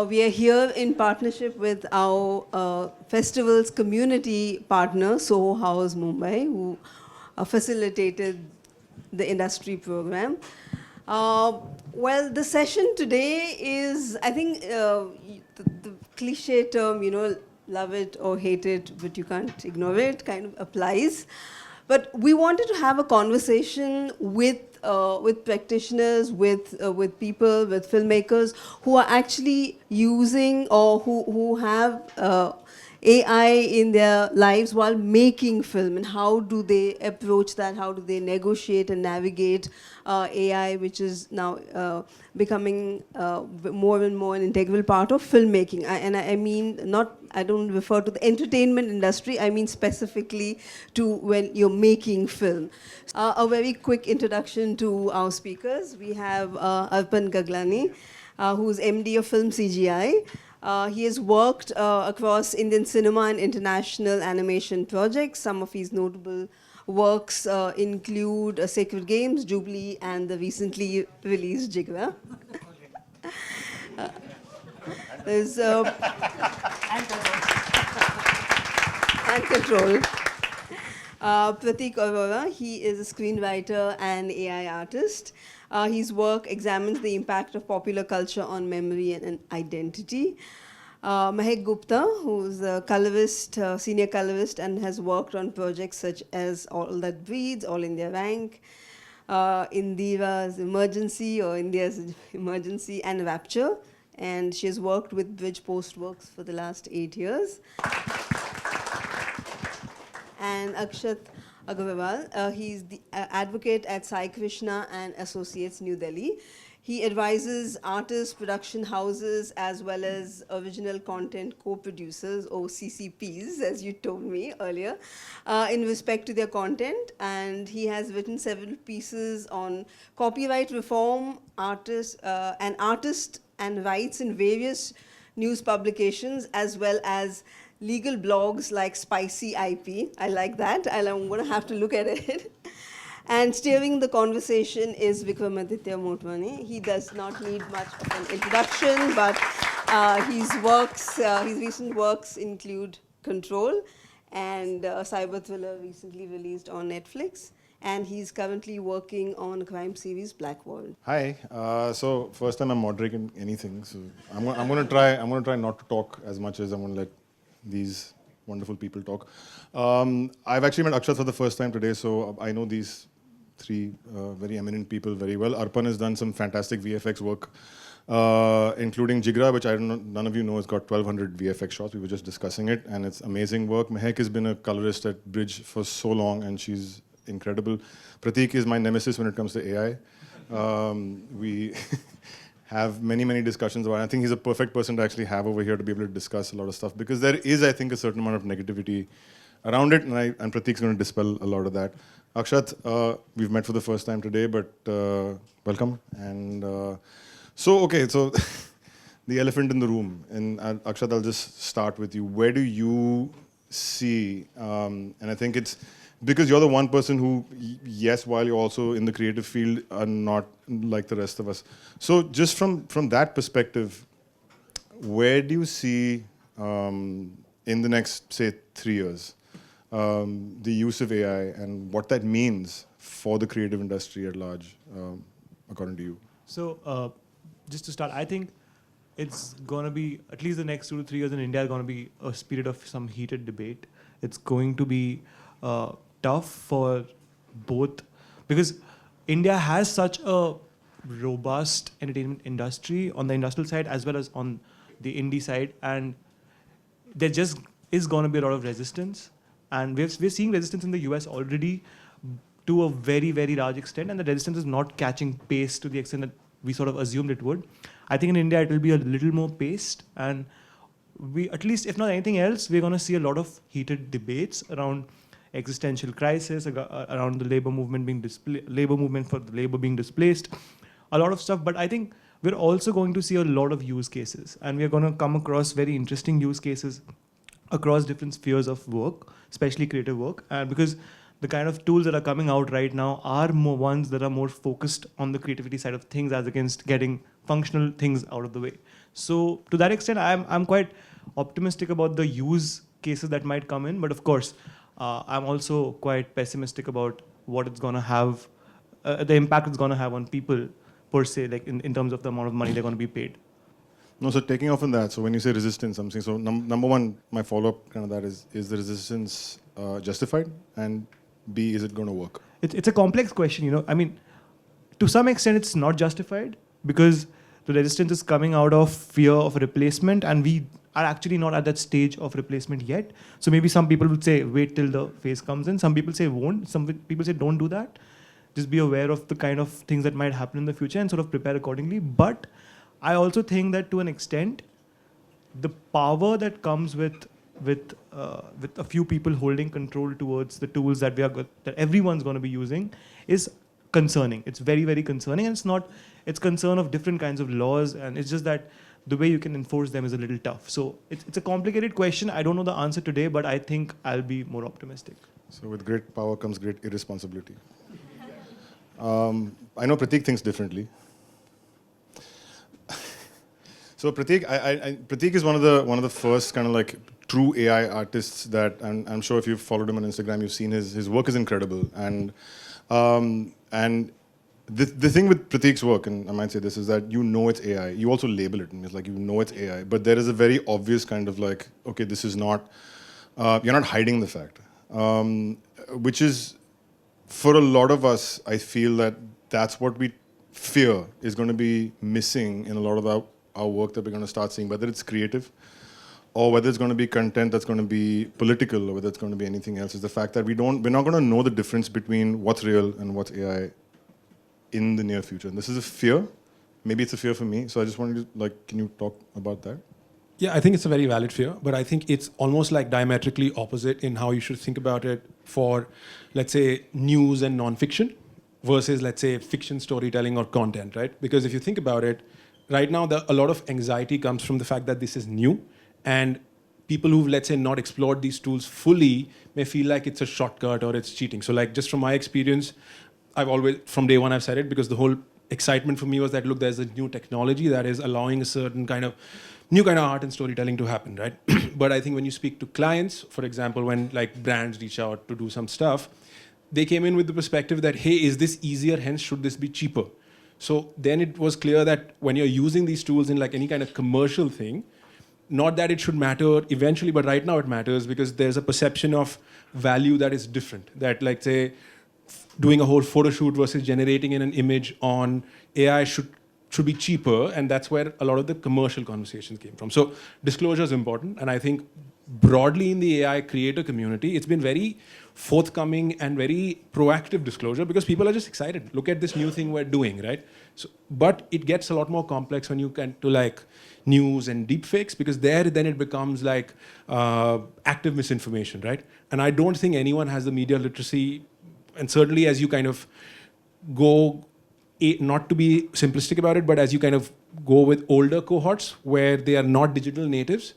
We are here in partnership with our festival's community partner, Soho House Mumbai, who facilitated the industry program. Well, the session today is, I think, the cliche term, love it or hate it, but you can't ignore it, kind of applies. But we wanted to have a conversation with practitioners, with people, with filmmakers who are actually using or who have AI in their lives while making film, and how do they approach that? How do they negotiate and navigate AI, which is now becoming more and more an integral part of filmmaking? I mean, I don't refer to the entertainment industry, I mean specifically to when you're making film. A very quick introduction to our speakers. We have Arpan Gaglani, who's MD of Film CGI. He has worked across Indian cinema and international animation projects. Some of his notable works include Sacred Games, Jubilee, and the recently released Jigra. There's and Control. Prateek Arora, he is a screenwriter and AI artist. His work examines the impact of popular culture on memory and identity. Mahak Gupta, who's a colorist, senior colorist, and has worked on projects such as All That Breeds, All India Rank, India's Emergency or India's Emergency, and Rapture. And she has worked with Bridge Postworks for the last 8 years. And Akshat Agrawal, he's the advocate at Sai Krishna and Associates, New Delhi. He advises artists, production houses, as well as original content co-producers, or CCPs, as you told me earlier, in respect to their content. And he has written several pieces on copyright reform, artists and rights in various news publications, as well as legal blogs like Spicy IP. I like that. I'm going to have to look at it. And steering the conversation is Vikramaditya Motwane. He does not need much of an introduction, but his recent works include Control and a cyber thriller recently released on Netflix. And he's currently working on a crime series, Black World. Hi. So first time I'm moderating anything, so I'm going to try not to talk as much as I'm going to let these wonderful people talk. I've actually met Akshat for the first time today, so I know these three very eminent people very well. Arpan has done some fantastic VFX work, including Jigra, which I don't know, none of you know, has got 1,200 VFX shots. We were just discussing it, and it's amazing work. Mahak has been a colorist at Bridge for so long, and she's incredible. Prateek is my nemesis when it comes to AI. We have many discussions about it. I think he's a perfect person to actually have over here to be able to discuss a lot of stuff, because there is, I think, a certain amount of negativity around it, and Prateek's going to dispel a lot of that. Akshat, we've met for the first time today, but welcome. And so the elephant in the room, and Akshat, I'll just start with you. Where do you see, and I think it's because you're the one person who, yes, while you're also in the creative field, are not like the rest of us. So just from that perspective, where do you see in the next, say, 3 years, the use of AI and what that means for the creative industry at large, according to you? So just to start, I think it's going to be, at least the next 2 to 3 years in India, is going to be a period of some heated debate. It's going to be tough for both, because India has such a robust entertainment industry on the industrial side as well as on the indie side, and there just is going to be a lot of resistance, and we're seeing resistance in the US already to a very large extent, and the resistance is not catching pace to the extent that we sort of assumed it would. I think in India it will be a little more paced, and we, at least if not anything else, we're going to see a lot of heated debates around existential crisis, around the labor movement for the labor being displaced, a lot of stuff. But I think we're also going to see a lot of use cases, and we're going to come across very interesting use cases across different spheres of work, especially creative work, and because the kind of tools that are coming out right now are more ones that are more focused on the creativity side of things as against getting functional things out of the way. So to that extent, I'm quite optimistic about the use cases that might come in. But of course, I'm also quite pessimistic about what it's going to have, the impact it's going to have on people per se, like in terms of the amount of money they're going to be paid. No, so taking off on that, so when you say resistance, I'm saying, so number one, my follow-up kind of that is the resistance justified? And B, is it going to work? It's a complex question, you know. I mean, to some extent, it's not justified because the resistance is coming out of fear of replacement, and we are actually not at that stage of replacement yet. So maybe some people would say, wait till the phase comes in. Some people say won't. Some people say don't do that. Just be aware of the kind of things that might happen in the future and sort of prepare accordingly. But I also think that to an extent, the power that comes with a few people holding control towards the tools that that everyone's going to be using is concerning. It's very, very concerning, and it's concern of different kinds of laws, and it's just that the way you can enforce them is a little tough. So it's a complicated question. I don't know the answer today, but I think I'll be more optimistic. So with great power comes great irresponsibility. I know Prateek thinks differently. So Prateek, Prateek is one of the first kind of like true AI artists that I'm sure if you've followed him on Instagram, you've seen his work is incredible. And the thing with Prateek's work, and I might say this, is that you know it's AI. You also label it, and it's like you know it's AI. But there is a very obvious kind of like, okay, this is not. You're not hiding the fact, which is for a lot of us. I feel that that's what we fear is going to be missing in a lot of our work that we're going to start seeing, whether it's creative or whether it's going to be content that's going to be political or whether it's going to be anything else, is the fact that we're not going to know the difference between what's real and what's AI in the near future. And this is a fear. Maybe it's a fear for me. So I just wanted to, like, can you talk about that? Yeah, I think it's a very valid fear, but I think it's almost like diametrically opposite in how you should think about it for, let's say, news and non-fiction versus, let's say, fiction storytelling or content, right? Because if you think about it, right now, a lot of anxiety comes from the fact that this is new, and people who've, let's say, not explored these tools fully may feel like it's a shortcut or it's cheating. So, like, just from my experience, I've always, from day one, I've said it, because the whole excitement for me was that, look, there's a new technology that is allowing a certain kind of new kind of art and storytelling to happen, right? But I think when you speak to clients, for example, when like brands reach out to do some stuff, they came in with the perspective that, hey, is this easier? Hence, should this be cheaper? So then it was clear that when you're using these tools in like any kind of commercial thing, not that it should matter eventually, but right now it matters because there's a perception of value that is different. That, like, say, doing a whole photo shoot versus generating in an image on AI should be cheaper, and that's where a lot of the commercial conversations came from. So disclosure is important, and I think broadly in the AI creator community, it's been very forthcoming and very proactive disclosure because people are just excited. Look at this new thing we're doing, right? So, but it gets a lot more complex when you get to like news and deepfakes, because then it becomes like active misinformation, right? And I don't think anyone has the media literacy, and certainly as you kind of go, not to be simplistic about it, but as you kind of go with older cohorts where they are not digital natives,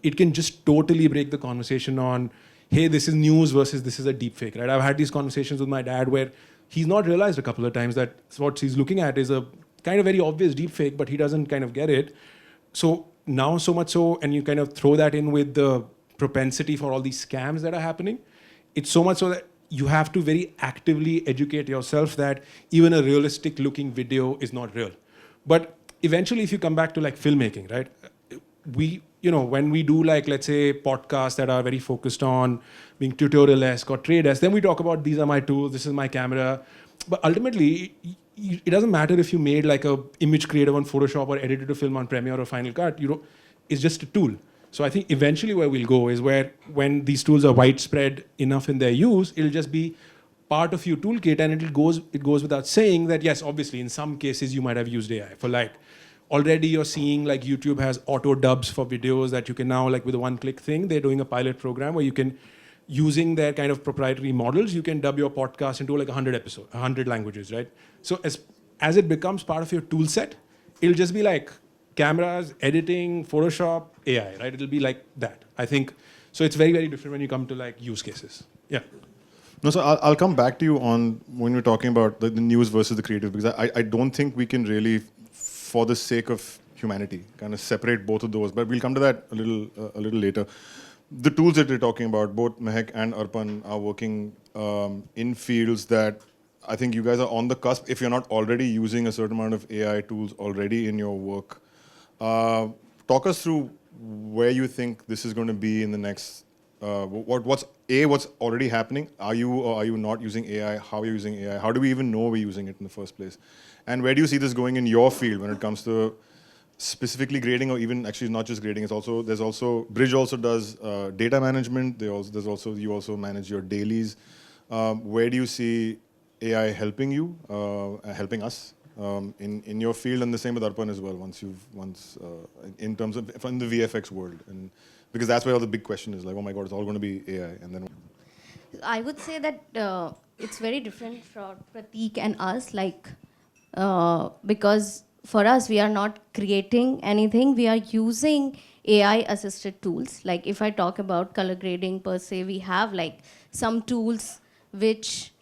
it can just totally break the conversation on, hey, this is news versus this is a deep fake, right? I've had these conversations with my dad where he's not realized a couple of times that what he's looking at is a kind of very obvious deep fake, but he doesn't kind of get it. So now so much so, and you kind of throw that in with the propensity for all these scams that are happening, it's so much so that you have to very actively educate yourself that even a realistic looking video is not real. But eventually, if you come back to like filmmaking, right? When we do like, let's say, podcasts that are very focused on being tutorial-esque or trade-esque, then we talk about these are my tools, this is my camera. But ultimately, it doesn't matter if you made like a image creative on Photoshop or edited a film on Premiere or Final Cut. It's just a tool. So I think eventually where we'll go is where when these tools are widespread enough in their use, it'll just be part of your toolkit, and it goes without saying that, yes, obviously, in some cases you might have used AI for like, already you're seeing like YouTube has auto dubs for videos that you can now, like with a one-click thing, they're doing a pilot program where you can, using their kind of proprietary models, you can dub your podcast into like 100 languages, right? So as it becomes part of your tool set, it'll just be like cameras, editing, Photoshop, AI, right? It'll be like that. I think, so it's very, very different when you come to like use cases. Yeah. No, so I'll come back to you on when we're talking about the news versus the creative, because I don't think we can really, for the sake of humanity, kind of separate both of those. But we'll come to that a little later. The tools that you're talking about, both Mahak and Arpan are working in fields that I think you guys are on the cusp, if you're not already using a certain amount of AI tools already in your work. Talk us through where you think this is going to be in the next, what's already happening? Are you or are you not using AI? How are you using AI? How do we even know we're using it in the first place? And where do you see this going in your field when it comes to specifically grading, or even actually not just grading, there's also, Bridge also does data management, you also manage your dailies. Where do you see AI helping you, helping us in your field, and the same with Arpan as well, in terms of in the VFX world, and because that's where all the big question is, like, oh my God, it's all going to be AI, and then. I would say that it's very different for Prateek and us, because for us, we are not creating anything. We are using AI-assisted tools. Like if I talk about color grading per se, we have like some tools which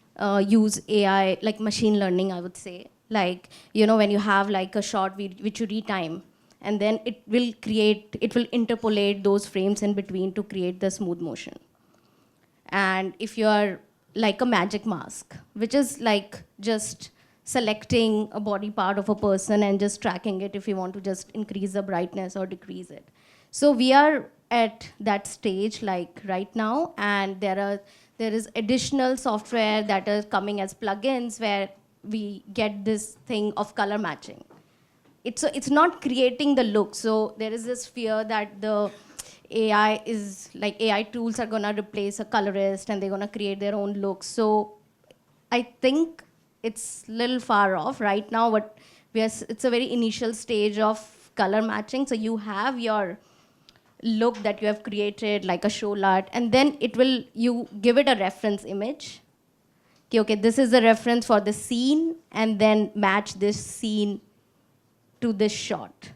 use AI, like machine learning, I would say. Like, when you have like a shot which you retime, and then it will interpolate those frames in between to create the smooth motion. And if you are like a magic mask, which is like just selecting a body part of a person and just tracking it if you want to just increase the brightness or decrease it. So we are at that stage like right now, and there is additional software that are coming as plugins where we get this thing of color matching. It's not creating the look. So there is this fear that the AI tools are gonna replace a colorist and they're gonna create their own looks. So I think it's a little far off right now, but it's a very initial stage of color matching. So you have your look that you have created, like a show art, and then you give it a reference image. Okay, this is the reference for the scene, and then match this scene to this shot.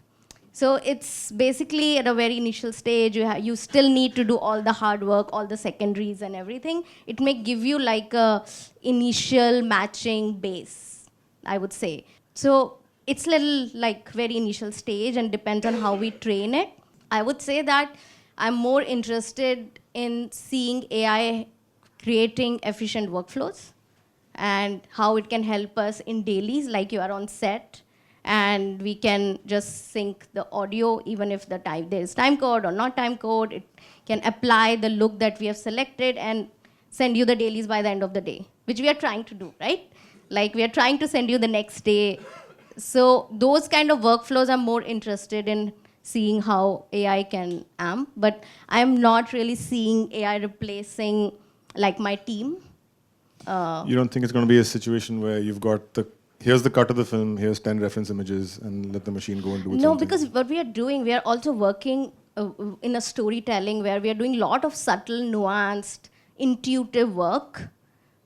So it's basically at a very initial stage. You still need to do all the hard work, all the secondaries and everything. It may give you like a initial matching base, I would say. So it's little like very initial stage and depends on how we train it. I would say that I'm more interested in seeing AI creating efficient workflows and how it can help us in dailies, like you are on set, and we can just sync the audio even if there is time code or not time code. It can apply the look that we have selected and send you the dailies by the end of the day, which we are trying to do, right? Like we are trying to send you the next day. So those kind of workflows I'm more interested in seeing how AI can amp, but I'm not really seeing AI replacing like my team. You don't think it's going to be a situation where you've got here's the cut of the film, here's 10 reference images, and let the machine go and do it? No, because what we are doing, we are also working in a storytelling where we are doing a lot of subtle, nuanced, intuitive work,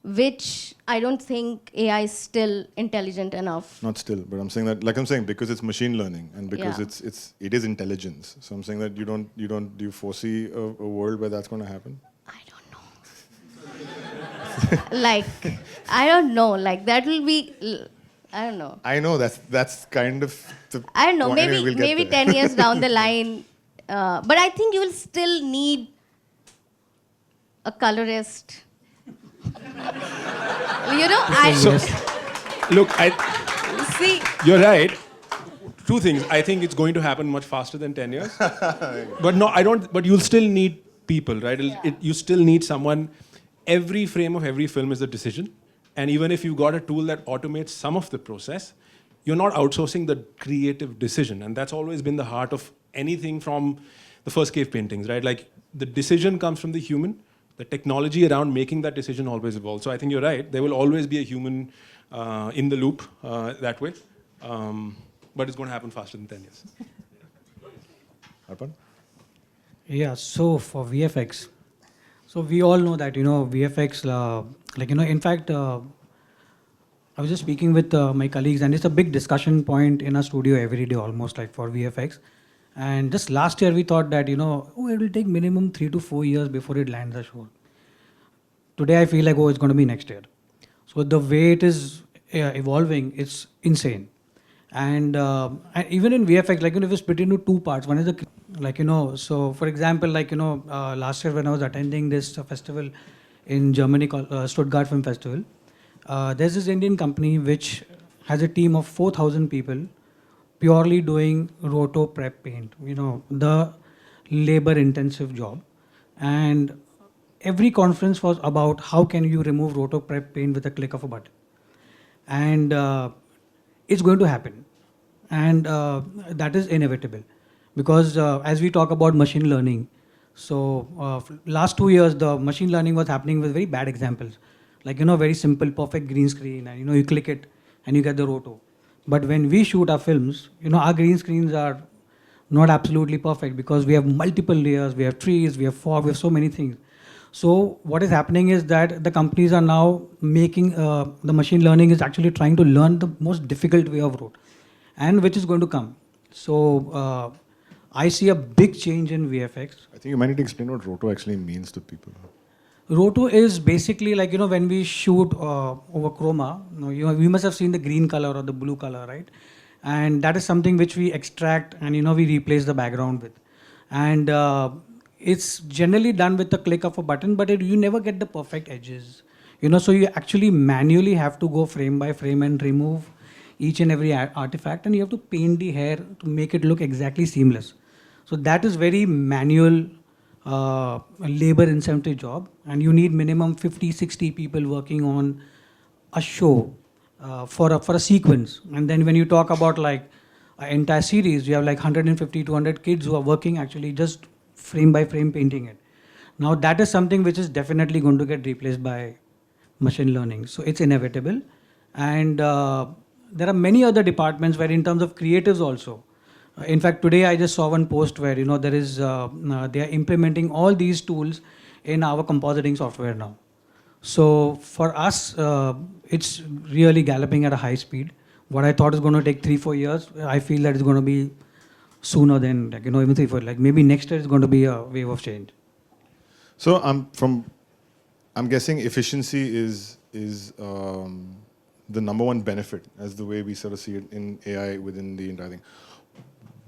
which I don't think AI is still intelligent enough. Not still, but I'm saying that, like I'm saying, because it's machine learning and because it is intelligence. So I'm saying that do you foresee a world where that's going to happen? I don't know. Like that will be, I don't know. I know that's kind of I don't know. point. Anyway, we'll Maybe get there. 10 years down the line, but I think you will still need a colorist. See. You're right. Two things. I think it's going to happen much faster than 10 years. But no, I don't. But you'll still need people, right? You still need someone. Every frame of every film is a decision. And even if you've got a tool that automates some of the process, you're not outsourcing the creative decision. And that's always been the heart of anything from the first cave paintings, right? Like the decision comes from the human. The technology around making that decision always evolves. So I think you're right. There will always be a human in the loop that way. But it's going to happen faster than 10 years. Arpan? Yeah, so for VFX, so we all know that, VFX, in fact, I was just speaking with my colleagues, and it's a big discussion point in our studio every day almost, like for VFX. And just last year we thought that, it will take minimum 3 to 4 years before it lands a show. Today I feel like, it's going to be next year. So the way it is evolving, it's insane. And even in VFX, like, it was split into two parts. One is the, like, so for example, like, last year when I was attending this festival in Germany called Stuttgart Film Festival, there's this Indian company which has a team of 4,000 people purely doing roto prep paint, the labor intensive job. And every conference was about how can you remove roto prep paint with a click of a button. And it's going to happen. And that is inevitable. Because as we talk about machine learning, so last 2 years, the machine learning was happening with very bad examples. Like, very simple, perfect green screen, and, you click it and you get the roto. But when we shoot our films, our green screens are not absolutely perfect because we have multiple layers, we have trees, we have fog, we have so many things. So what is happening is that the companies are now making, the machine learning is actually trying to learn the most difficult way of roto, and which is going to come. So I see a big change in VFX. I think you might need to explain what roto actually means to people. Roto is basically like, when we shoot over chroma, we must have seen the green color or the blue color, right? And that is something which we extract and, we replace the background with. And it's generally done with the click of a button, but you never get the perfect edges. So you actually manually have to go frame by frame and remove each and every artifact, and you have to paint the hair to make it look exactly seamless. So that is very manual, labor intensive job, and you need minimum 50-60 people working on a show for a sequence. And then when you talk about like an entire series, you have like 150-200 kids who are working actually just frame by frame painting it. Now that is something which is definitely going to get replaced by machine learning. So it's inevitable. And there are many other departments where in terms of creatives also, in fact, today I just saw one post where, there is, they are implementing all these tools in our compositing software now. So for us, it's really galloping at a high speed. What I thought is going to take 3-4 years, I feel that it's going to be sooner than, like, even 3-4, like maybe next year is going to be a wave of change. So I'm guessing efficiency is the number one benefit, as the way we sort of see it in AI within the entire thing.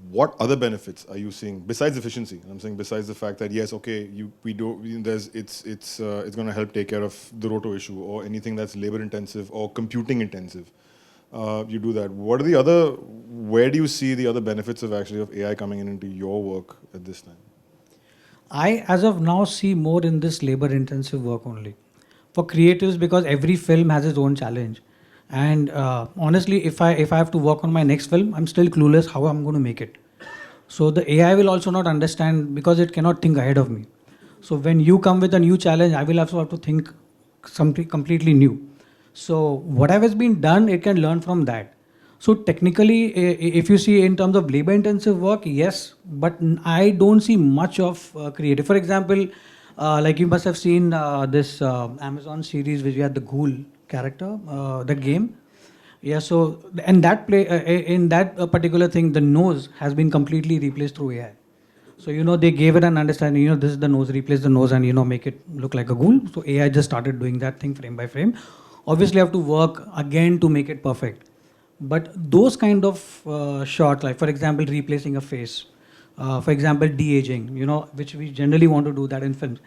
What other benefits are you seeing besides efficiency? I'm saying besides the fact that yes, okay, it's going to help take care of the roto issue or anything that's labor intensive or computing intensive. You do that. Where do you see the other benefits of AI coming into your work at this time? I, as of now, see more in this labor intensive work only. For creatives, because every film has its own challenge. And honestly, if I have to work on my next film, I'm still clueless how I'm going to make it. So the AI will also not understand because it cannot think ahead of me. So when you come with a new challenge, I will also have to think something completely new. So whatever has been done, it can learn from that. So technically, if you see in terms of labor intensive work, yes, but I don't see much of creative. For example, like you must have seen this Amazon series which we had the Ghoul character, the game. Yeah, so and that in that particular thing, the nose has been completely replaced through AI. So they gave it an understanding. This is the nose, replace the nose, and make it look like a ghoul. So AI just started doing that thing frame by frame. Obviously, I have to work again to make it perfect. But those kind of shots, like for example, replacing a face, for example, de-aging, which we generally want to do that in films.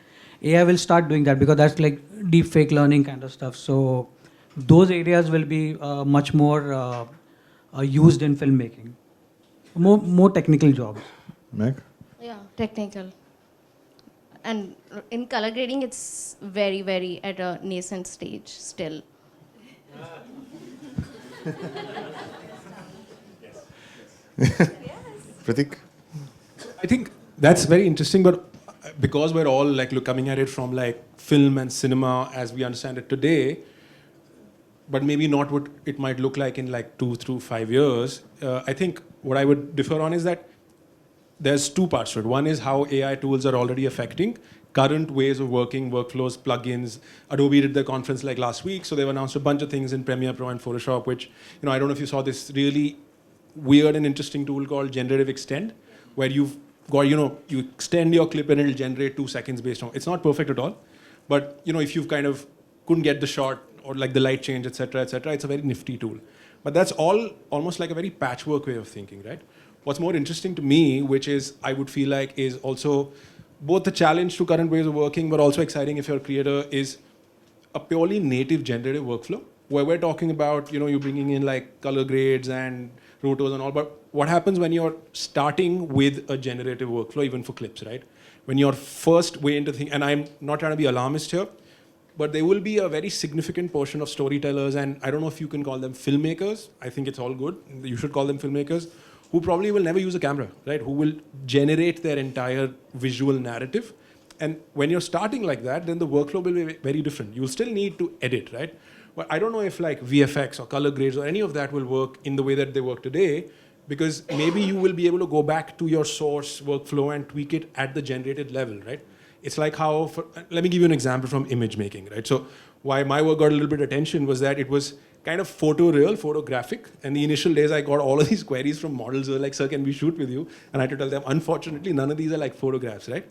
AI will start doing that because that's like deep fake learning kind of stuff. So those areas will be much more used in filmmaking. More technical jobs. Meg? Yeah, technical. And in color grading, it's very, very at a nascent stage still. Prateek? I think that's very interesting, but because we're all coming at it from film and cinema as we understand it today, but maybe not what it might look like in 2 through 5 years. I think what I would differ on is that there's two parts to it. One is how AI tools are already affecting current ways of working, workflows, plugins. Adobe did their conference last week, so they've announced a bunch of things in Premiere Pro and Photoshop, which, I don't know if you saw this really weird and interesting tool called Generative Extend, where you've got, you extend your clip and it'll generate 2 seconds based on, it's not perfect at all, but, if you've kind of couldn't get the shot or the light change, etc., it's a very nifty tool. But that's all almost like a very patchwork way of thinking, right? What's more interesting to me, which is I would feel like is also both the challenge to current ways of working, but also exciting if you're a creator, is a purely native generative workflow where we're talking about, you're bringing in like color grades and rotos and all, but what happens when you're starting with a generative workflow, even for clips, right? When you're first way into things, and I'm not trying to be alarmist here, but there will be a very significant portion of storytellers, and I don't know if you can call them filmmakers, I think it's all good, you should call them filmmakers, who probably will never use a camera, right? Who will generate their entire visual narrative. And when you're starting like that, then the workflow will be very different. You'll still need to edit, right? But I don't know if like VFX or color grades or any of that will work in the way that they work today, because maybe you will be able to go back to your source workflow and tweak it at the generated level, right? It's like how, let me give you an example from image making, right? So why my work got a little bit of attention was that it was kind of photoreal, photographic. And the initial days I got all of these queries from models who were like, sir, can we shoot with you? And I had to tell them, unfortunately, none of these are like photographs, right?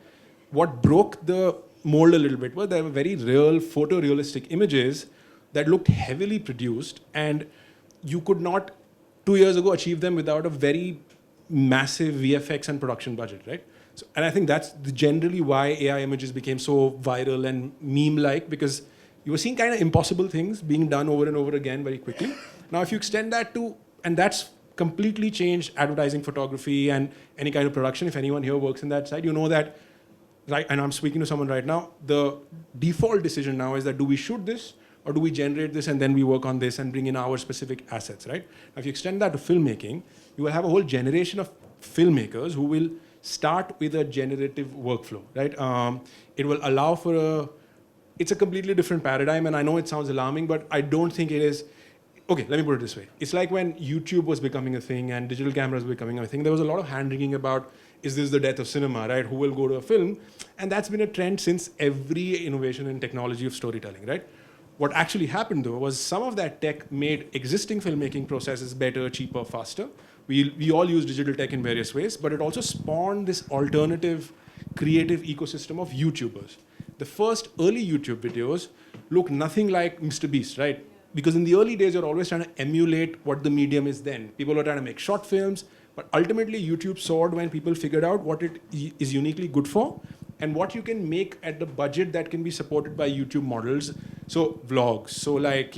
What broke the mold a little bit was there were very real photorealistic images that looked heavily produced, and you could not 2 years ago achieve them without a very massive VFX and production budget, right? So, and I think that's generally why AI images became so viral and meme-like, because you were seeing kind of impossible things being done over and over again very quickly. Now, if you extend that to, and that's completely changed advertising, photography, and any kind of production. If anyone here works in that side, you know that, right? And I'm speaking to someone right now. The default decision now is that do we shoot this or do we generate this and then we work on this and bring in our specific assets, right? Now, if you extend that to filmmaking, you will have a whole generation of filmmakers who will start with a generative workflow, right? It will allow for it's a completely different paradigm, and I know it sounds alarming, but I don't think it is. Okay, let me put it this way. It's like when YouTube was becoming a thing and digital cameras were becoming a thing, there was a lot of hand-wringing about, is this the death of cinema, right? Who will go to a film? And that's been a trend since every innovation in technology of storytelling, right? What actually happened, though, was some of that tech made existing filmmaking processes better, cheaper, faster. We all use digital tech in various ways, but it also spawned this alternative creative ecosystem of YouTubers. The first early YouTube videos look nothing like Mr. Beast, right? Because in the early days, you're always trying to emulate what the medium is then. People were trying to make short films, but ultimately YouTube soared when people figured out what it is uniquely good for and what you can make at the budget that can be supported by YouTube models. So vlogs, so like,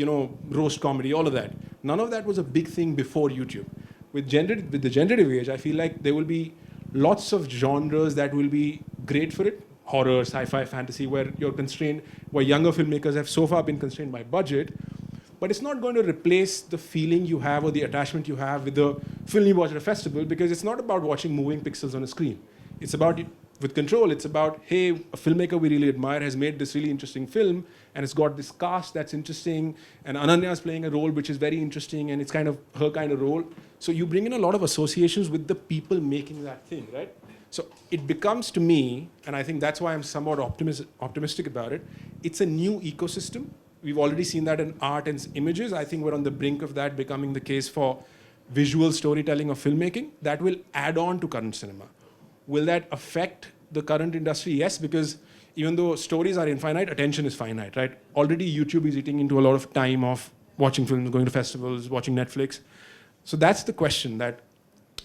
roast comedy, all of that. None of that was a big thing before YouTube. With the generative age, I feel like there will be lots of genres that will be great for it. Horror, sci-fi, fantasy, where you're constrained, where younger filmmakers have so far been constrained by budget, but it's not going to replace the feeling you have or the attachment you have with the film you watch at a festival, because it's not about watching moving pixels on a screen. It's about, with Control, it's about, hey, a filmmaker we really admire has made this really interesting film, and it's got this cast that's interesting, and Ananya's playing a role which is very interesting, and it's kind of her kind of role. So you bring in a lot of associations with the people making that thing, right? So it becomes, to me, and I think that's why I'm somewhat optimistic about it, it's a new ecosystem. We've already seen that in art and images. I think we're on the brink of that becoming the case for visual storytelling or filmmaking. That will add on to current cinema. Will that affect the current industry? Yes, because even though stories are infinite, attention is finite, right? Already YouTube is eating into a lot of time of watching films, going to festivals, watching Netflix. So that's the question, that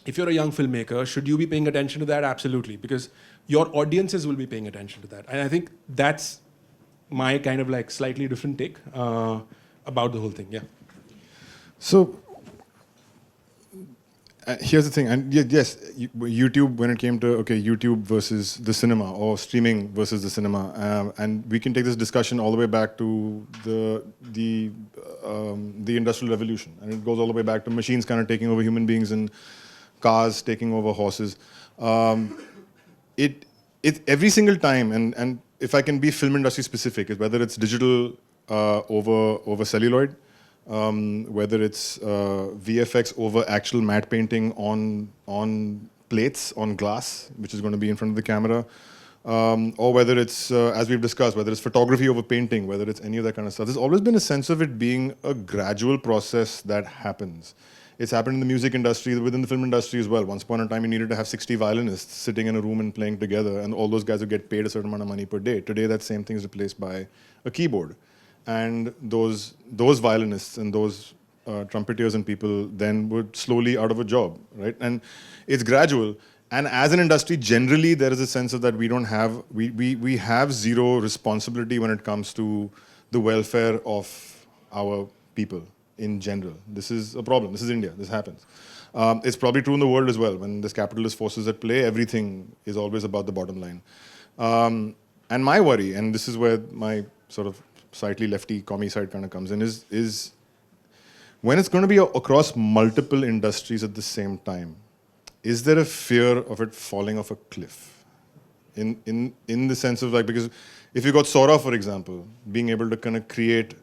if you're a young filmmaker, should you be paying attention to that? Absolutely, because your audiences will be paying attention to that. And I think that's my kind of like slightly different take about the whole thing, yeah. So here's the thing, and yes, YouTube, when it came to, YouTube versus the cinema, or streaming versus the cinema, and we can take this discussion all the way back to the Industrial Revolution, and it goes all the way back to machines kind of taking over human beings and cars taking over horses. It every single time, and if I can be film industry specific, is whether it's digital over celluloid, whether it's VFX over actual matte painting on plates, on glass, which is going to be in front of the camera, or whether it's, as we've discussed, whether it's photography over painting, whether it's any of that kind of stuff. There's always been a sense of it being a gradual process that happens. It's happened in the music industry, within the film industry as well. Once upon a time, you needed to have 60 violinists sitting in a room and playing together, and all those guys would get paid a certain amount of money per day. Today, that same thing is replaced by a keyboard. And those violinists and those trumpeters and people then were slowly out of a job, right? And it's gradual. And as an industry, generally, there is a sense of that we have zero responsibility when it comes to the welfare of our people in general. This is a problem. This is India. This happens. It's probably true in the world as well. When there's capitalist forces at play, everything is always about the bottom line. And my worry, and this is where my sort of slightly lefty commie side kind of comes in, is when it's going to be across multiple industries at the same time, is there a fear of it falling off a cliff? In the sense of like, because if you got Sora, for example, being able to kind of create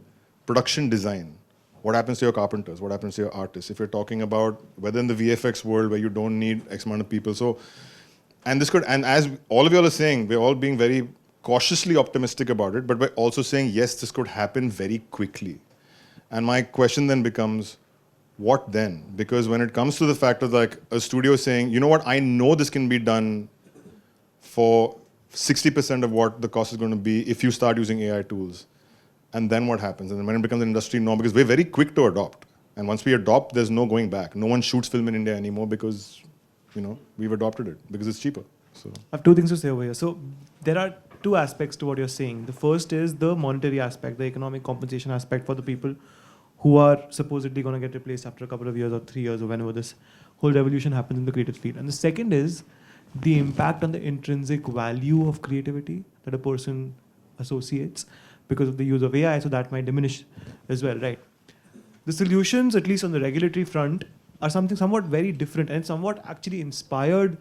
production design, what happens to your carpenters? What happens to your artists? If you're talking about whether in the VFX world where you don't need X amount of people. So, and as all of you all are saying, we're all being very cautiously optimistic about it, but we're also saying, yes, this could happen very quickly. And my question then becomes, what then? Because when it comes to the fact of like a studio saying, you know what, I know this can be done for 60% of what the cost is going to be if you start using AI tools. And then what happens? And then when it becomes an industry norm, because we're very quick to adopt. And once we adopt, there's no going back. No one shoots film in India anymore because, we've adopted it, because it's cheaper. So I have two things to say over here. So there are two aspects to what you're saying. The first is the monetary aspect, the economic compensation aspect for the people who are supposedly going to get replaced after a couple of years or 3 years or whenever this whole revolution happens in the creative field. And the second is the impact on the intrinsic value of creativity that a person associates because of the use of AI, so that might diminish as well, right? The solutions, at least on the regulatory front, are something somewhat very different and somewhat actually inspired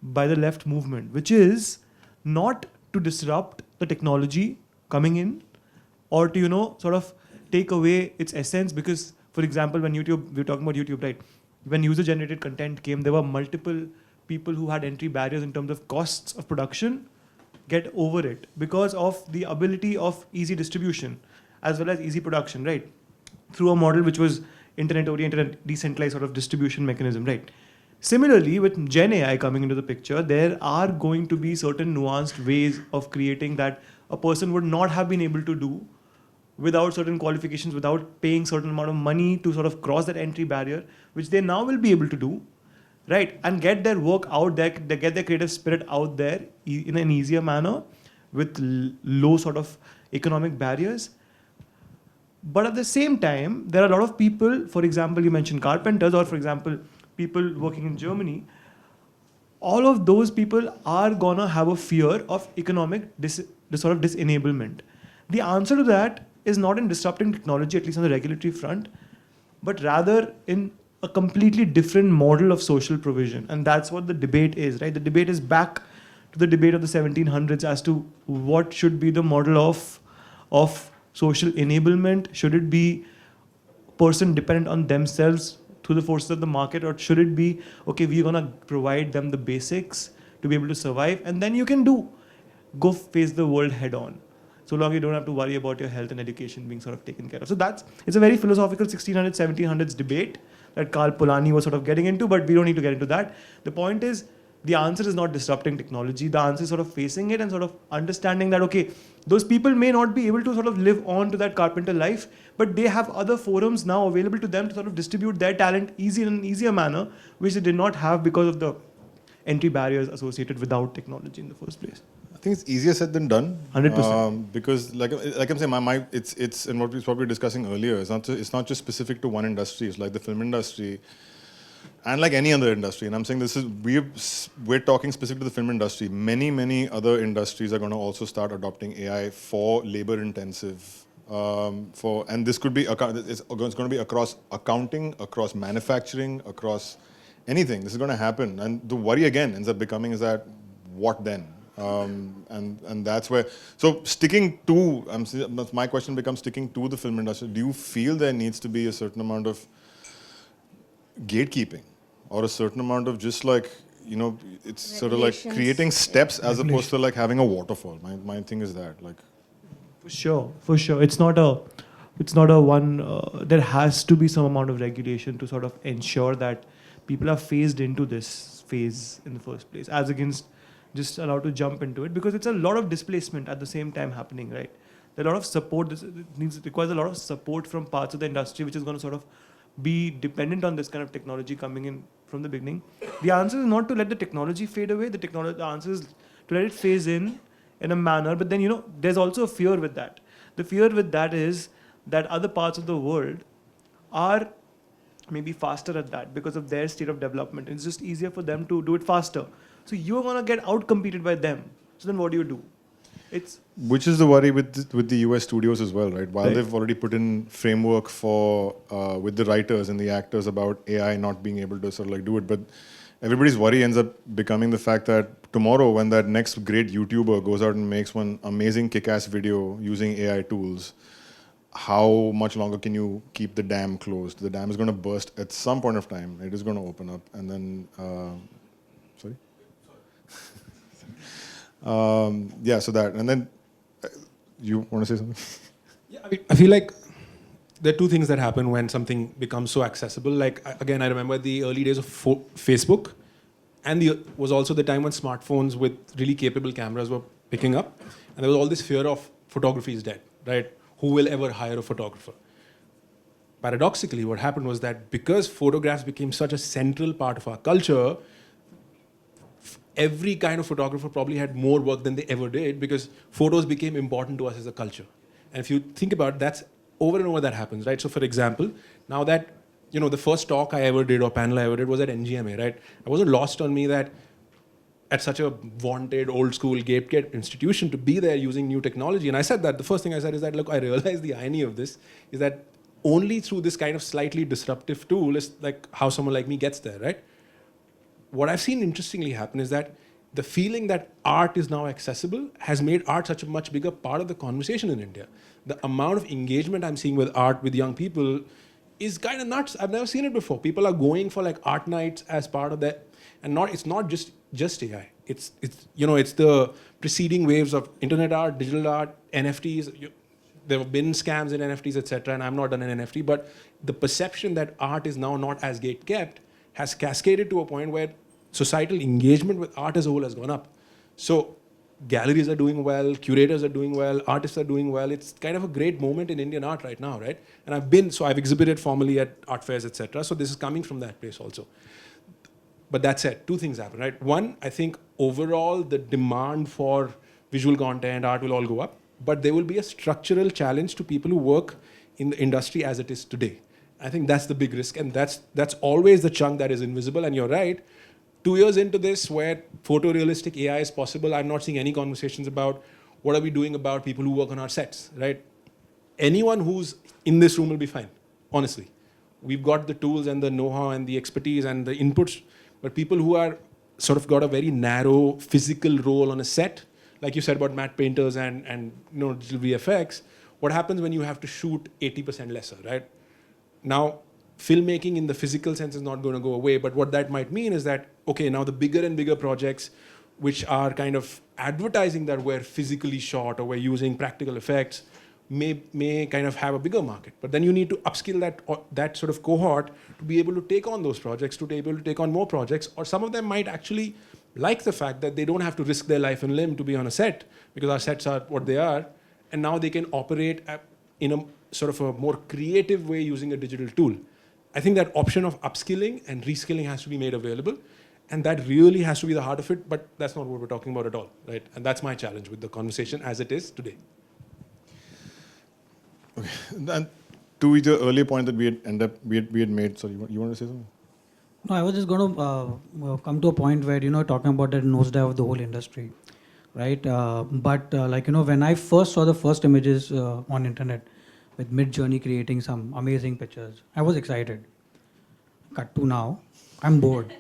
by the left movement, which is not to disrupt the technology coming in or to, sort of take away its essence. Because, for example, when YouTube, we're talking about YouTube, right? When user-generated content came, there were multiple people who had entry barriers in terms of costs of production get over it because of the ability of easy distribution as well as easy production, right? Through a model which was internet-oriented and decentralized sort of distribution mechanism, right? Similarly, with Gen AI coming into the picture, there are going to be certain nuanced ways of creating that a person would not have been able to do without certain qualifications, without paying certain amount of money to sort of cross that entry barrier, which they now will be able to do, right? And get their work out there, they get their creative spirit out there in an easier manner with low sort of economic barriers. But at the same time, there are a lot of people, for example, you mentioned carpenters, or for example, people working in Germany. All of those people are gonna have a fear of economic sort of disenablement. The answer to that is not in disrupting technology, at least on the regulatory front, but rather in a completely different model of social provision. And that's what the debate is, right? The debate is back to the debate of the 1700s as to what should be the model of social enablement. Should it be person dependent on themselves through the forces of the market, or should it be, okay, we're gonna provide them the basics to be able to survive, and then you can go face the world head on. So long you don't have to worry about your health and education being sort of taken care of. So it's a very philosophical 1600s, 1700s debate that Karl Polanyi was sort of getting into, but we don't need to get into that. The point is, the answer is not disrupting technology. The answer is sort of facing it and sort of understanding that, okay, those people may not be able to sort of live on to that carpenter life, but they have other forums now available to them to sort of distribute their talent in an easier manner, which they did not have because of the entry barriers associated without technology in the first place. I think it's easier said than done. 100%. Because like I'm saying, it's and what we were probably discussing earlier, it's not just specific to one industry. It's like the film industry, and like any other industry. And I'm saying we're talking specific to the film industry. Many other industries are going to also start adopting AI for labor intensive. And this could be it's going to be across accounting, across manufacturing, across anything. This is going to happen. And the worry again ends up becoming is that what then? And that's where, so sticking to, my question becomes sticking to the film industry. Do you feel there needs to be a certain amount of gatekeeping or a certain amount of just like, it's sort of like creating steps as opposed to like having a waterfall? My thing is that like. For sure. It's not a one, there has to be some amount of regulation to sort of ensure that people are phased into this phase in the first place, as against just allowed to jump into it, because it's a lot of displacement at the same time happening, right? There are a lot of support. It requires a lot of support from parts of the industry, which is going to sort of be dependent on this kind of technology coming in from the beginning. The answer is not to let the technology fade away. The answer is to let it phase in a manner. But then, there's also a fear with that. The fear with that is that other parts of the world are maybe faster at that because of their state of development. It's just easier for them to do it faster. So you're going to get outcompeted by them. So then what do? Which is the worry with the US studios as well, right? While Right. they've already put in framework for with the writers and the actors about AI not being able to sort of like do it, but everybody's worry ends up becoming the fact that tomorrow when that next great YouTuber goes out and makes one amazing kick-ass video using AI tools, how much longer can you keep the dam closed? The dam is going to burst at some point of time. It is going to open up, and then sorry. So that, and then you want to say something? Yeah, I feel like there are two things that happen when something becomes so accessible. Like, again, I remember the early days of Facebook, and was also the time when smartphones with really capable cameras were picking up, and there was all this fear of photography is dead, right? Who will ever hire a photographer? Paradoxically, what happened was that because photographs became such a central part of our culture, every kind of photographer probably had more work than they ever did because photos became important to us as a culture. And if you think about it, that's over and over that happens, right? So for example, now that, the first talk I ever did or panel I ever did was at NGMA, right? It wasn't lost on me that at such a vaunted old school gatekept institution to be there using new technology. And I said that, the first thing I said is that, look, I realize the irony of this is that only through this kind of slightly disruptive tool is like how someone like me gets there, right? What I've seen interestingly happen is that the feeling that art is now accessible has made art such a much bigger part of the conversation in India. The amount of engagement I'm seeing with art with young people is kind of nuts. I've never seen it before. People are going for like art nights as part of that. And it's not just AI. It's the preceding waves of internet art, digital art, NFTs. There have been scams in NFTs, etc. And I've not done an NFT, but the perception that art is now not as gate kept has cascaded to a point where societal engagement with art as a whole has gone up. So galleries are doing well, curators are doing well, artists are doing well. It's kind of a great moment in Indian art right now, right? And I've exhibited formally at art fairs, etc. So this is coming from that place also. But that said, two things happen, right? One, I think overall the demand for visual content, art will all go up, but there will be a structural challenge to people who work in the industry as it is today. I think that's the big risk, and that's always the chunk that is invisible. And you're right, 2 years into this, where photorealistic AI is possible, I'm not seeing any conversations about what are we doing about people who work on our sets, right? Anyone who's in this room will be fine, honestly. We've got the tools and the know-how and the expertise and the inputs, but people who are sort of got a very narrow physical role on a set, like you said about matte painters and digital VFX, what happens when you have to shoot 80% lesser, right? Now, filmmaking in the physical sense is not going to go away, but what that might mean is that, okay, now the bigger and bigger projects which are kind of advertising that we're physically shot or we're using practical effects may kind of have a bigger market. But then you need to upskill that sort of cohort to be able to take on those projects, to be able to take on more projects, or some of them might actually like the fact that they don't have to risk their life and limb to be on a set because our sets are what they are, and now they can operate in a sort of a more creative way using a digital tool. I think that option of upskilling and reskilling has to be made available, and that really has to be the heart of it, but that's not what we're talking about at all, right? And that's my challenge with the conversation as it is today. Okay. And to the earlier point that we had made, sorry, you want to say something? No, I was just going to come to a point where, talking about that nosedive of the whole industry, right? When I first saw the first images on internet with Mid-Journey creating some amazing pictures, I was excited. Cut to now, I'm bored.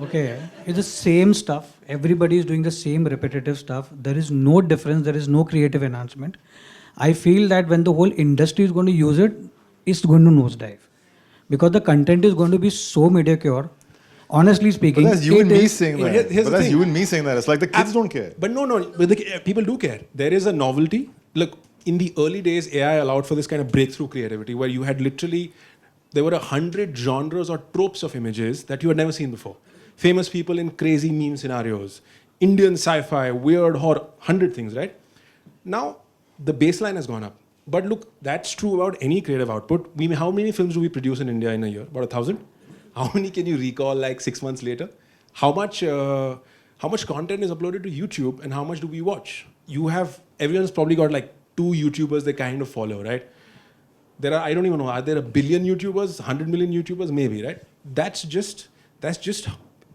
Okay, it's the same stuff. Everybody is doing the same repetitive stuff. There is no difference. There is no creative enhancement. I feel that when the whole industry is going to use it, it's going to nosedive. Because the content is going to be so mediocre. Honestly speaking, but that's you and me saying that. Here's but the that's thing. you and me saying that. It's like the kids don't care. But people do care. There is a novelty. Look, in the early days, AI allowed for this kind of breakthrough creativity where you had literally, there were 100 genres or tropes of images that you had never seen before. Famous people in crazy meme scenarios, Indian sci-fi, weird horror, 100 things, right? Now, the baseline has gone up. But look, that's true about any creative output. How many films do we produce in India in a year? About 1,000? How many can you recall like 6 months later? How much content is uploaded to YouTube and how much do we watch? Everyone's probably got like 2 YouTubers they kind of follow, right? I don't even know, are there a billion YouTubers, 100 million YouTubers? Maybe, right? That's just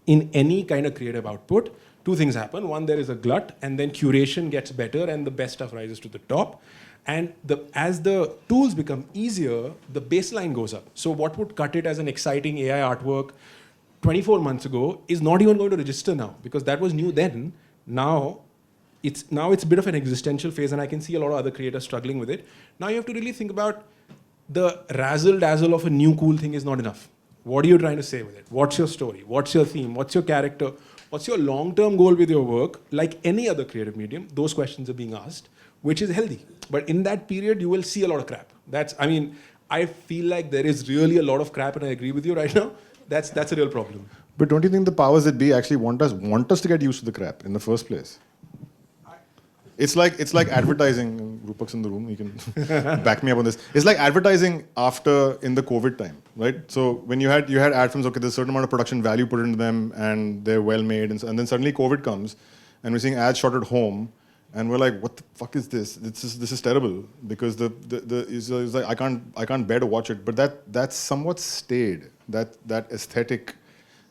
in any kind of creative output. 2 things happen. One, there is a glut, and then curation gets better and the best stuff rises to the top. And as the tools become easier, the baseline goes up. So what would cut it as an exciting AI artwork 24 months ago is not even going to register now, because that was new then. Now it's a bit of an existential phase, and I can see a lot of other creators struggling with it. Now you have to really think about the razzle-dazzle of a new cool thing is not enough. What are you trying to say with it? What's your story? What's your theme? What's your character? What's your long-term goal with your work? Like any other creative medium, those questions are being asked, which is healthy. But in that period, you will see a lot of crap. I feel like there is really a lot of crap, and I agree with you right now. That's a real problem. But don't you think the powers that be actually want us to get used to the crap in the first place? It's like advertising. Rupak's in the room. He can back me up on this. It's like advertising in the COVID time, right? So when you had ad films, okay, there's a certain amount of production value put into them, and they're well made, and then suddenly COVID comes, and we're seeing ads shot at home, and we're like, what the fuck is this? This is terrible, because it's like I can't bear to watch it. But that's somewhat stayed. That aesthetic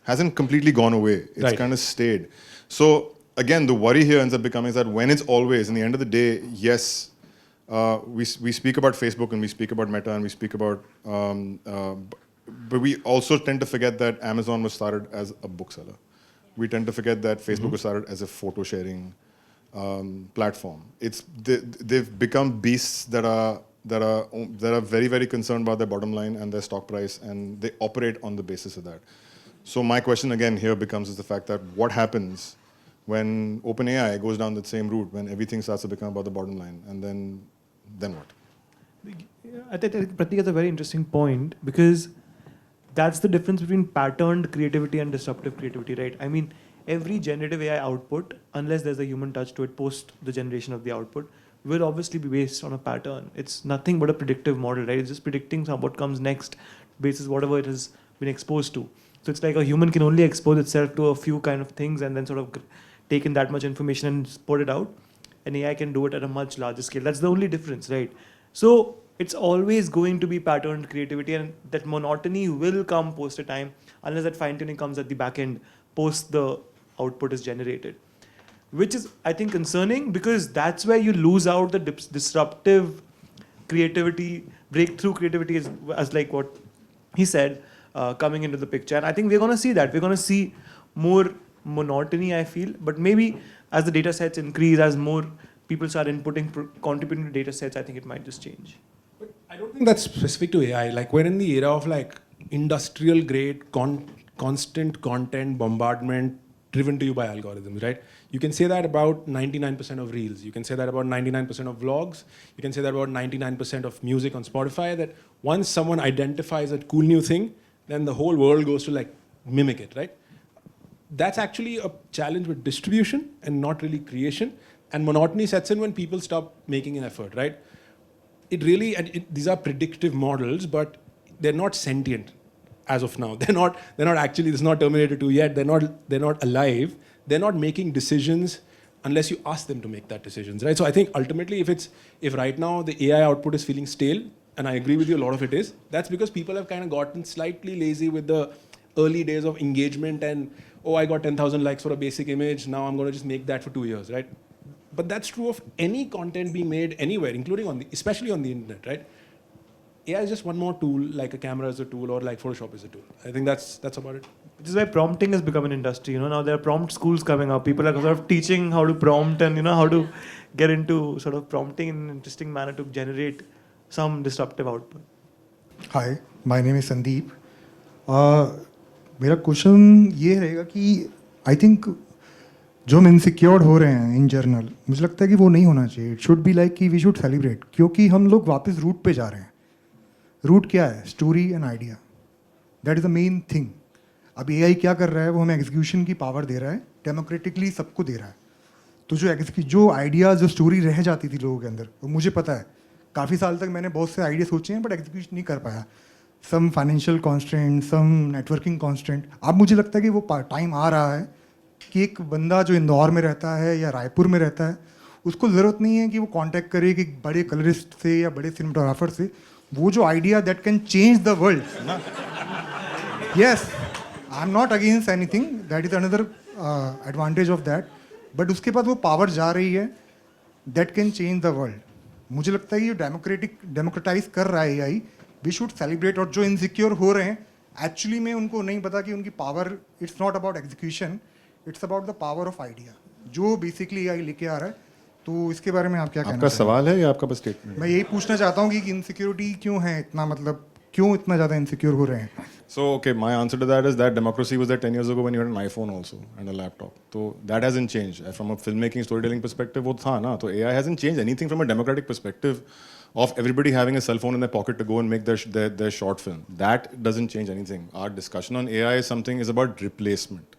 hasn't completely gone away. It's Right. kind of stayed. So again, the worry here ends up becoming is that when it's always, in the end of the day, yes, we speak about Facebook and we speak about Meta and we speak about, but we also tend to forget that Amazon was started as a bookseller. We tend to forget that Facebook was started as a photo sharing platform. They've become beasts that are very, very concerned about their bottom line and their stock price, and they operate on the basis of that. So my question again here becomes is the fact that what happens when OpenAI goes down that same route, when everything starts to become about the bottom line, and then what? I think Prateek has a very interesting point, because that's the difference between patterned creativity and disruptive creativity, right? I mean, every generative AI output, unless there's a human touch to it post the generation of the output, will obviously be based on a pattern. It's nothing but a predictive model, right? It's just predicting what comes next basis whatever it has been exposed to. So it's like a human can only expose itself to a few kind of things and then sort of take in that much information and put it out. And AI can do it at a much larger scale. That's the only difference, right? So it's always going to be patterned creativity, and that monotony will come post a time, unless that fine-tuning comes at the back end, post the output is generated. Which is, I think, concerning, because that's where you lose out the disruptive creativity, breakthrough creativity, as like what he said, coming into the picture. And I think we're going to see that. We're going to see more monotony, I feel. But maybe as the data sets increase, as more people start inputting, contributing to data sets, I think it might just change. But I don't think that's specific to AI. Like, we're in the era of like industrial grade constant content bombardment driven to you by algorithms, right? You can say that about 99% of reels. You can say that about 99% of vlogs. You can say that about 99% of music on Spotify, that once someone identifies a cool new thing, then the whole world goes to like mimic it, right? That's actually a challenge with distribution and not really creation. And monotony sets in when people stop making an effort, right? These are predictive models, but they're not sentient as of now. They're not actually, this is not Terminator 2 yet. They're not alive. They're not making decisions unless you ask them to make that decisions, right? So I think ultimately, if right now the AI output is feeling stale, and I agree with you, a lot of it is, that's because people have kind of gotten slightly lazy with the early days of engagement and, oh, I got 10,000 likes for a basic image, now I'm going to just make that for 2 years, right? But that's true of any content being made anywhere, including especially on the internet, right? AI is just one more tool, like a camera is a tool, or like Photoshop is a tool. I think that's about it. Which is why prompting has become an industry. Now there are prompt schools coming up. People are sort of teaching how to prompt and how to get into sort of prompting in an interesting manner to generate some disruptive output. Hi, my name is Sandeep. मेरा question ये रहेगा कि I think जो हम insecured हो रहे हैं इन journal, मुझे लगता है कि वो नहीं होना चाहिए. इट शुड बी लाइक कि वी शुड सेलिब्रेट, क्योंकि हम लोग वापस रूट पे जा रहे हैं. रूट क्या है? Story and idea. That is the main thing. अब एआई क्या कर रहा है? वो हमें एग्जीक्यूशन की पावर दे रहा है, डेमोक्रेटिकली सबको दे रहा है. तो जो आइडिया, जो स्टोरी रह जाती थी लोगों के अंदर, वो मुझे पता है काफ़ी साल तक मैंने बहुत से आइडिया सोचे हैं बट एग्जीक्यूट नहीं कर पाया. सम फाइनेंशियल कॉन्स्टेंट, सम नेटवर्किंग कॉन्स्टेंट. अब मुझे लगता है कि वो टाइम आ रहा है कि एक बंदा जो इंदौर में रहता है या रायपुर में रहता है, उसको ज़रूरत नहीं है कि वो कांटेक्ट करे कि बड़े कलरिस्ट से या बड़े सिनेमाटोग्राफर से. वो जो idea that can change the world है ना. Yes, I am not against anything, that is another advantage of that. But उसके बाद वो पावर जा रही है that can change the world. मुझे लगता है कि जो डेमोक्रेटाइज कर रहा है AI, वी शुड सेलिब्रेट. और जो इनसिक्योर हो रहे हैं एक्चुअली में उनको नहीं पता कि उनकी power, it's not about execution, it's about the power of idea जो बेसिकली AI लेके आ रहा है. तो इसके बारे में आप क्या कहना आपका चाहेंगे? सवाल है या आपका बस स्टेटमेंट? मैं यही पूछना चाहता हूँ कि इनसिक्योरिटी क्यों है इतना, मतलब क्यों इतना ज़्यादा इनसिक्योर हो रहे हैं? So, okay, my answer to that is that democracy was there 10 years ago when you had an iPhone also and a laptop. So that hasn't changed. From a filmmaking, storytelling perspective, वो था ना. तो AI hasn't changed anything from a democratic perspective of everybody having a cell phone in their pocket to go and make their short film. That doesn't change anything. Our discussion on AI is about replacement.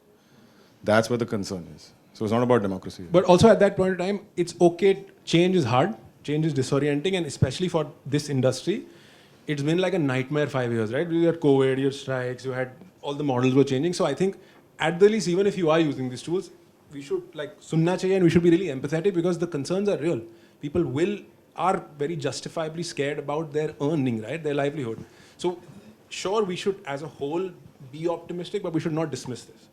That's where the concern is. So it's not about democracy. But also at that point in time, it's okay. Change is hard. Change is disorienting, and especially for this industry, it's been like a nightmare 5 years, right? You had COVID, you had strikes, you had all the models were changing. So I think at the least, even if you are using these tools, we should like sunna chahiye and we should be really empathetic because the concerns are real. People are very justifiably scared about their earning, right? Their livelihood. So sure, we should as a whole be optimistic, but we should not dismiss this.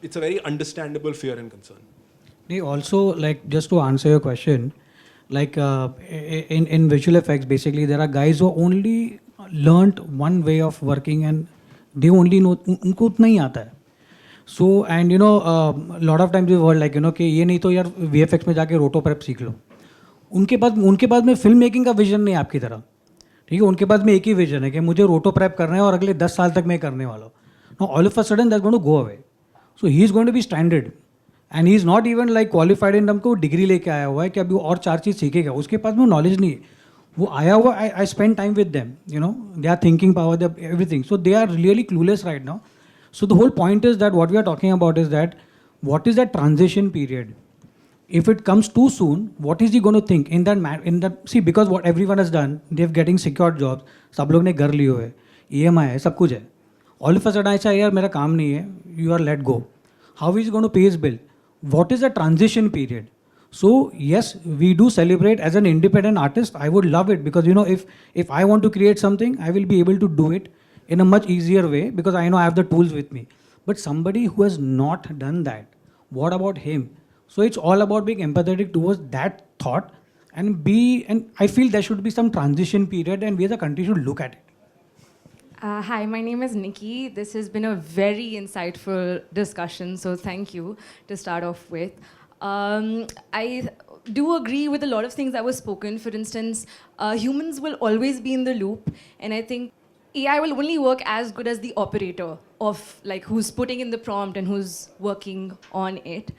It's a very understandable fear and concern. Also, like just to answer your question, like in visual effects, basically there are guys who only learnt one way of working and they only know उनको उतना ही आता है. So and you know lot of times we were like कि ये नहीं तो यार VFX में जाके रोटो प्रेप सीख लो. उनके बाद में फिल्म मेकिंग का विजन नहीं है आपकी तरह, ठीक है. उनके पास में एक ही विजन है कि मुझे रोटो प्रेप करना है और अगले 10 साल तक मैं करने वाला हूँ. Now all of a sudden that's going to go away. So he is going to be stranded. And he is not even like qualified in term को डिग्री लेके आया हुआ है कि अभी और 4 चीज़ सीखेगा. उसके पास में नॉलेज नहीं है. वो आया हुआ, I spend time with them, you know, they are thinking power, they everything. So they are really clueless right now. So the whole point is that what we are talking about is that what is that transition period. If it comes too soon, what is he going to think in that see, because what everyone has done, they're getting secured jobs. सब लोग ने घर लिए हुए, EMI है, सब कुछ है. All of a sudden ऐसा यार मेरा काम नहीं है, you are let go. How is he going to pay his bill? What is the transition period? So yes, we do celebrate as an independent artist. I would love it because you know if I want to create something, I will be able to do it in a much easier way because I know I have the tools with me. But somebody who has not done that, what about him? So it's all about being empathetic towards that thought and I feel there should be some transition period and we as a country should look at it. Hi, my name is Nikki. This has been a very insightful discussion, so thank you to start off with. I do agree with a lot of things that were spoken. For instance, humans will always be in the loop, and I think AI will only work as good as the operator of like who's putting in the prompt and who's working on it.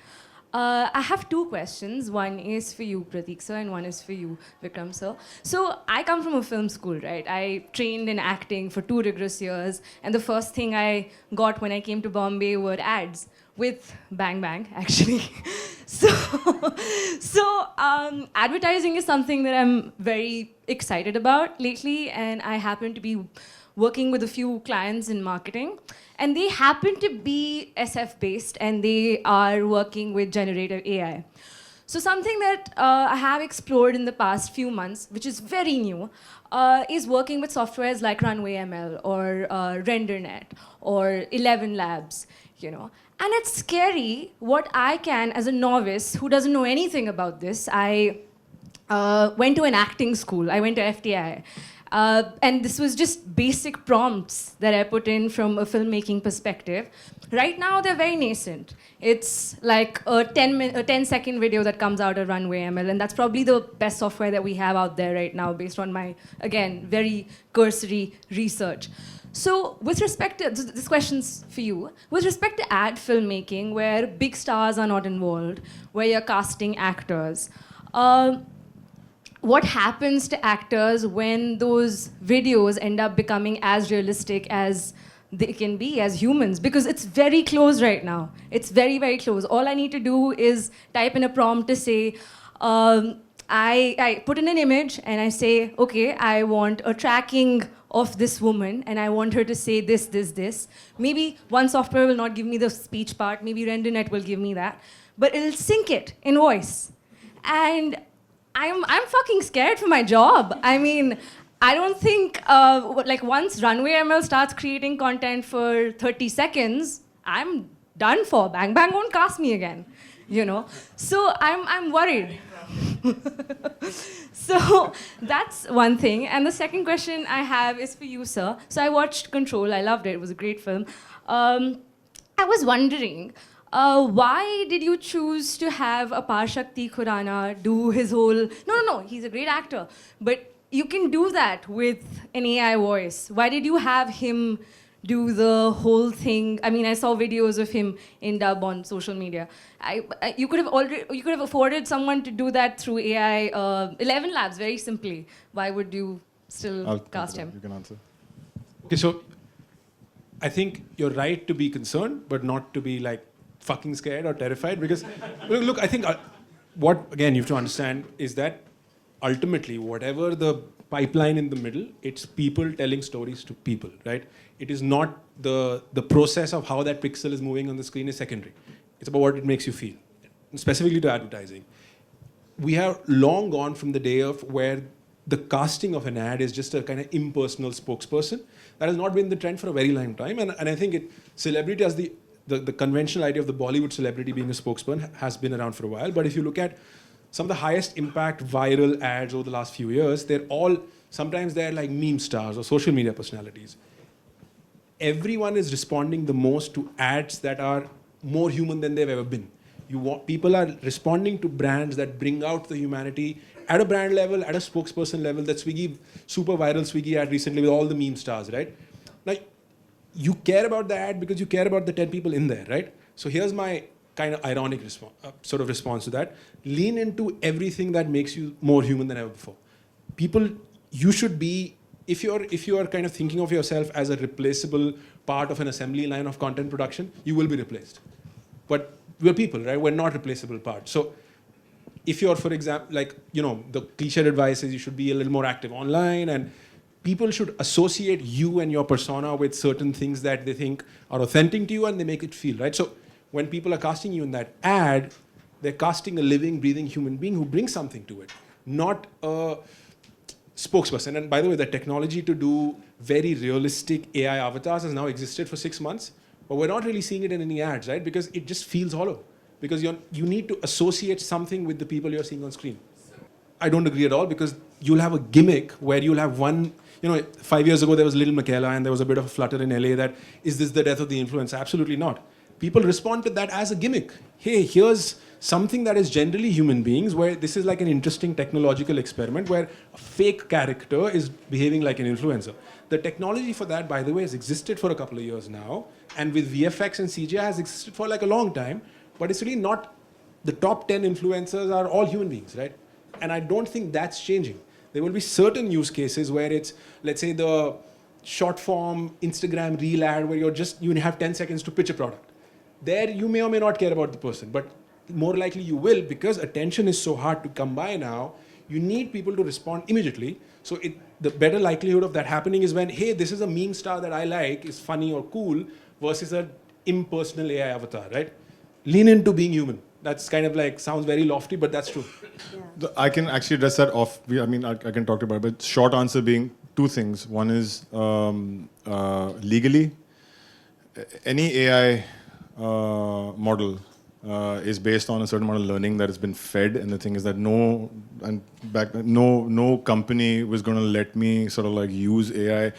I have 2 questions. One is for you, Prateek sir, and one is for you, Vikram sir. So I come from a film school, right? I trained in acting for 2 rigorous years, and the first thing I got when I came to Bombay were ads with Bang Bang, actually. So advertising is something that I'm very excited about lately, and I happen to be working with a few clients in marketing. And they happen to be SF based and they are working with generative AI. So something that I have explored in the past few months, which is very new, is working with softwares like Runway ML or RenderNet or 11 Labs, you know. And it's scary what I can, as a novice who doesn't know anything about this. I went to an acting school. I went to FTI. And this was just basic prompts that I put in from a filmmaking perspective. Right now, they're very nascent. It's like a 10-second video that comes out of Runway ML, and that's probably the best software that we have out there right now, based on my, again, very cursory research. So, with respect to this question's for you, with respect to ad filmmaking, where big stars are not involved, where you're casting actors. What happens to actors when those videos end up becoming as realistic as they can be as humans? Because it's very close right now. It's very, very close. All I need to do is type in a prompt to say, I put in an image and I say, okay, I want a tracking of this woman and I want her to say this, this, this. Maybe one software will not give me the speech part, maybe RenderNet will give me that, but it'll sync it in voice. And I'm fucking scared for my job. I mean, I don't think, like once Runway ML starts creating content for 30 seconds, I'm done for. Bang Bang won't cast me again, you know? So I'm worried. So that's one thing. And the second question I have is for you, sir. So I watched Control. I loved it. It was a great film. I was wondering, why did you choose to have Apar Shakti Khurana do his whole... No, he's a great actor. But you can do that with an AI voice. Why did you have him do the whole thing? I mean, I saw videos of him in dub on social media. You could have afforded someone to do that through AI, 11 Labs, very simply. Why would you still cast him? You can answer. Okay, so I think you're right to be concerned, but not to be like fucking scared or terrified. Because look, I think what again you have to understand is that ultimately, whatever the pipeline in the middle, it's people telling stories to people, right? It is not the process of how that pixel is moving on the screen is secondary. It's about what it makes you feel, specifically to advertising. We have long gone from the day of where the casting of an ad is just a kind of impersonal spokesperson. That has not been the trend for a very long time. And I think celebrity as the conventional idea of the Bollywood celebrity being a spokesperson has been around for a while. But if you look at some of the highest impact viral ads over the last few years, sometimes they're like meme stars or social media personalities. Everyone is responding the most to ads that are more human than they've ever been. People are responding to brands that bring out the humanity at a brand level, at a spokesperson level. That super viral Swiggy ad recently with all the meme stars, right? Now, you care about the ad because you care about the 10 people in there, right? So here's my kind of ironic response to that. Lean into everything that makes you more human than ever before. People, you should be, if you are kind of thinking of yourself as a replaceable part of an assembly line of content production, you will be replaced. But we're people, right? We're not replaceable parts. So if you're, for example, like, you know, the cliched advice is you should be a little more active online, and people should associate you and your persona with certain things that they think are authentic to you and they make it feel, right? So when people are casting you in that ad, they're casting a living, breathing human being who brings something to it, not a spokesperson. And by the way, the technology to do very realistic AI avatars has now existed for 6 months, but we're not really seeing it in any ads, right? Because it just feels hollow. Because you need to associate something with the people you're seeing on screen. I don't agree at all, because you'll have a gimmick where you'll have one, 5 years ago there was Little Michaela and there was a bit of a flutter in LA that, is this the death of the influencer? Absolutely not. People respond to that as a gimmick. Hey, here's something that is generally human beings, where this is like an interesting technological experiment where a fake character is behaving like an influencer. The technology for that, by the way, has existed for a couple of years now, and with VFX and CGI has existed for like a long time, but it's really not, the top 10 influencers are all human beings, right? And I don't think that's changing. There will be certain use cases where it's, let's say, the short form Instagram reel ad where you have 10 seconds to pitch a product. There you may or may not care about the person, but more likely you will, because attention is so hard to come by now. You need people to respond immediately. So the better likelihood of that happening is when, hey, this is a meme star that I like, is funny or cool, versus an impersonal AI avatar, right? Lean into being human. That's kind of like, sounds very lofty, but that's true. Yeah. I can actually address that off. I can talk about it, but short answer being two things. One is legally, any AI model is based on a certain amount of learning that has been fed, and the thing is that no company was going to let me sort of like use AI,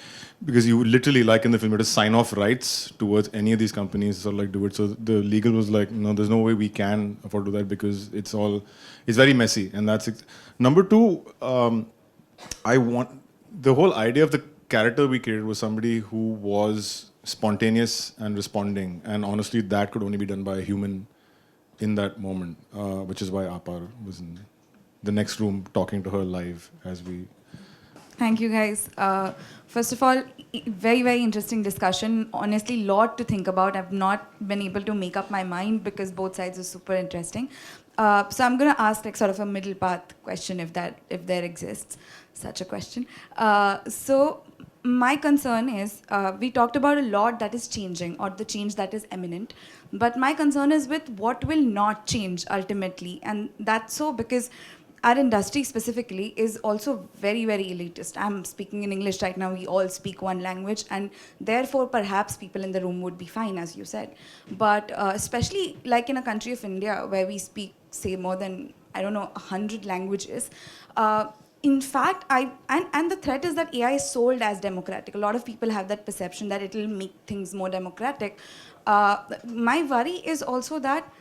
because you literally, like in the film, you have to sign off rights towards any of these companies to sort of like do it. So the legal was like, no, there's no way we can afford to do that, because it's very messy. And that's number two. The whole idea of the character we created was somebody who was spontaneous and responding, and honestly that could only be done by a human in that moment, which is why Apar was in the next room talking to her live as we... Thank you, guys. First of all, very, very interesting discussion. Honestly, lot to think about. I've not been able to make up my mind because both sides are super interesting. So I'm going to ask like sort of a middle path question, if there exists such a question. So my concern is, we talked about a lot that is changing, or the change that is imminent, but my concern is with what will not change ultimately. And that's so because our industry specifically is also very, very elitist. I'm speaking in English right now. We all speak one language, and therefore perhaps people in the room would be fine, as you said. But especially like in a country of India where we speak, say, more than, I don't know, 100 languages. In fact, and the threat is that AI is sold as democratic. A lot of people have that perception that it will make things more democratic. My worry is also that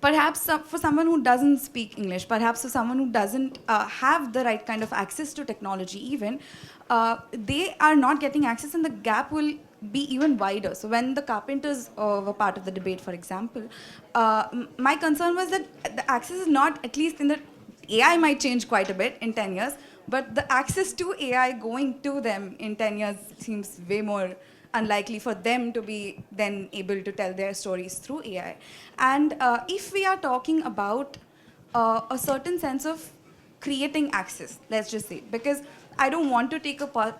perhaps for someone who doesn't speak English, perhaps for someone who doesn't have the right kind of access to technology even, they are not getting access, and the gap will be even wider. So when the carpenters were part of the debate, for example, my concern was that the access is not, at least in the, AI might change quite a bit in 10 years, but the access to AI going to them in 10 years seems way more unlikely for them to be then able to tell their stories through AI. And if we are talking about a certain sense of creating access, let's just say, because I don't want to take a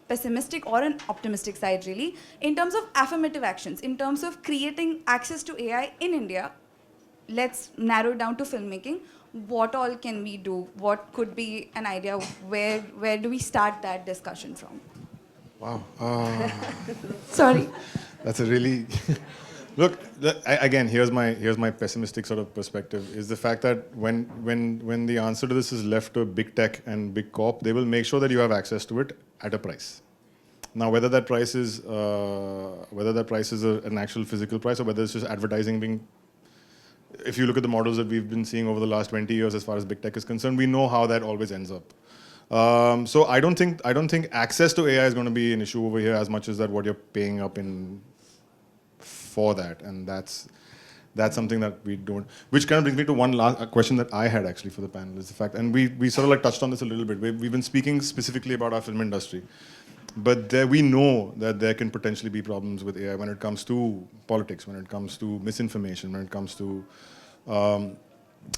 pessimistic or an optimistic side really, in terms of affirmative actions, in terms of creating access to AI in India, let's narrow it down to filmmaking. What all can we do? What could be an idea? Where do we start that discussion from? Wow. Sorry. That's a really look. Again, here's my pessimistic sort of perspective. Is the fact that when the answer to this is left to big tech and big corp, they will make sure that you have access to it at a price. Now, whether that price is an actual physical price, or whether it's just advertising being. If you look at the models that we've been seeing over the last 20 years, as far as big tech is concerned, we know how that always ends up. So I don't think access to AI is going to be an issue over here as much as that what you're paying up in for that, and that's something that we don't. Which kind of brings me to one last question that I had actually for the panel, is the fact, and we sort of like touched on this a little bit. We've been speaking specifically about our film industry, but we know that there can potentially be problems with AI when it comes to politics, when it comes to misinformation, when it comes to